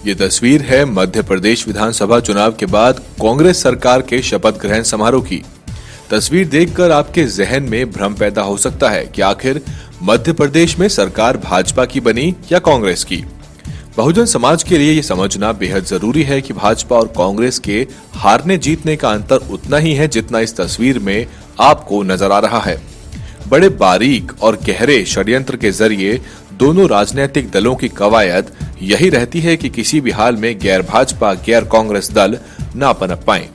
ये तस्वीर है मध्य प्रदेश विधानसभा चुनाव के बाद कांग्रेस सरकार के शपथ ग्रहण समारोह की। तस्वीर देखकर आपके जहन में भ्रम पैदा हो सकता है कि आखिर मध्य प्रदेश में सरकार भाजपा की बनी या कांग्रेस की। बहुजन समाज के लिए ये समझना बेहद जरूरी है कि भाजपा और कांग्रेस के हारने जीतने का अंतर उतना ही है जितना इस तस्वीर में आपको नजर आ रहा है। बड़े बारीक और गहरे षड्यंत्र के जरिए दोनों राजनीतिक दलों की कवायद यही रहती है कि किसी भी हाल में गैर भाजपा गैर कांग्रेस दल ना पनप पाएं।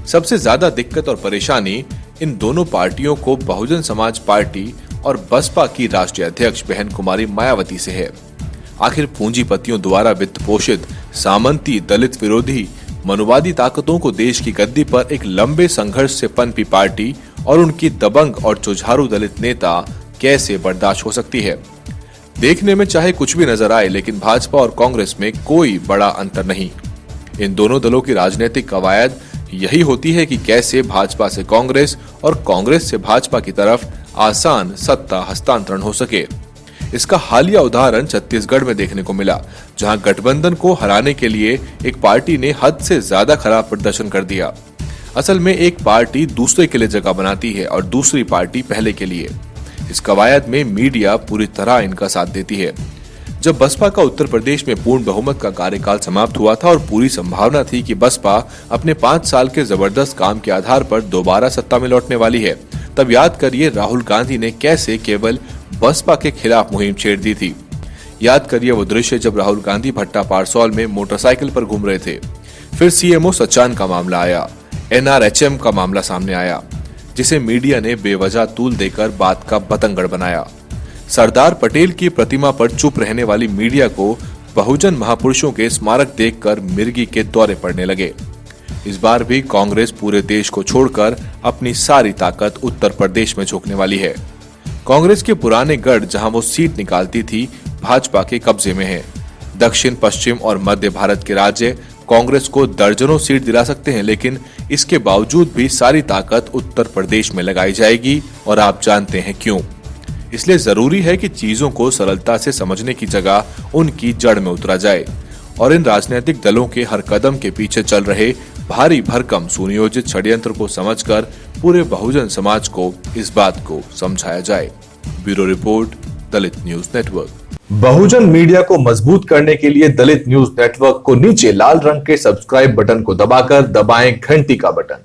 सबसे ज्यादा दिक्कत और परेशानी इन दोनों पार्टियों को बहुजन समाज पार्टी और बसपा की राष्ट्रीय अध्यक्ष बहन कुमारी मायावती से है। आखिर पूंजीपतियों द्वारा वित्त पोषित सामंती दलित विरोधी मनुवादी ताकतों को देश की गद्दी पर एक लंबे संघर्ष से पनपी पार्टी और उनकी दबंग और जुझारू दलित नेता कैसे बर्दाश्त हो सकती है। देखने में चाहे कुछ भी नजर आए, लेकिन भाजपा और कांग्रेस में कोई बड़ा अंतर नहीं। इन दोनों दलों की राजनीतिक कवायद यही होती है कि कैसे भाजपा से कांग्रेस और कांग्रेस से भाजपा की तरफ आसान सत्ता हस्तांतरण हो सके। इसका हालिया उदाहरण छत्तीसगढ़ में देखने को मिला, जहां गठबंधन को हराने के लिए एक पार्टी ने हद से ज्यादा खराब प्रदर्शन कर दिया। असल में एक पार्टी दूसरे के लिए जगह बनाती है और दूसरी पार्टी पहले के लिए। इस कवायद में मीडिया पूरी तरह इनका साथ देती है। जब बसपा का उत्तर प्रदेश में पूर्ण बहुमत का कार्यकाल समाप्त हुआ था और पूरी संभावना थी कि बसपा अपने 5 साल के जबरदस्त काम के आधार पर दोबारा सत्ता में लौटने वाली है, तब याद करिए राहुल गांधी ने कैसे केवल बसपा के खिलाफ मुहिम छेड़ दी थी। याद करिए वो दृश्य जब राहुल गांधी भट्टा पारसौल में मोटरसाइकिल पर घूम रहे थे। फिर सीएमओ सचान का मामला आया, एनआरएचएम का मामला सामने आया, जिसे मीडिया ने बेवजह तूल देकर बात का बतंगड़ बनाया। सरदार पटेल की प्रतिमा पर चुप रहने वाली मीडिया को बहुजन महापुरुषों के स्मारक देखकर मिर्गी के दौरे पड़ने लगे। इस बार भी कांग्रेस पूरे देश को छोड़कर अपनी सारी ताकत उत्तर प्रदेश में झोंकने वाली है। कांग्रेस के पुराने गढ़ जहां वो सीट निकालती थी, भाजपा के कब्जे में है। दक्षिण पश्चिम और मध्य भारत के राज्य कांग्रेस को दर्जनों सीट दिला सकते हैं, लेकिन इसके बावजूद भी सारी ताकत उत्तर प्रदेश में लगाई जाएगी, और आप जानते हैं क्यों। इसलिए जरूरी है कि चीजों को सरलता से समझने की जगह उनकी जड़ में उतरा जाए और इन राजनीतिक दलों के हर कदम के पीछे चल रहे भारी भरकम सुनियोजित षड्यंत्र को समझकर पूरे बहुजन समाज को इस बात को समझाया जाए। ब्यूरो रिपोर्ट, दलित न्यूज नेटवर्क। बहुजन मीडिया को मजबूत करने के लिए दलित न्यूज नेटवर्क को नीचे लाल रंग के सब्सक्राइब बटन को दबाकर दबाएं घंटी का बटन।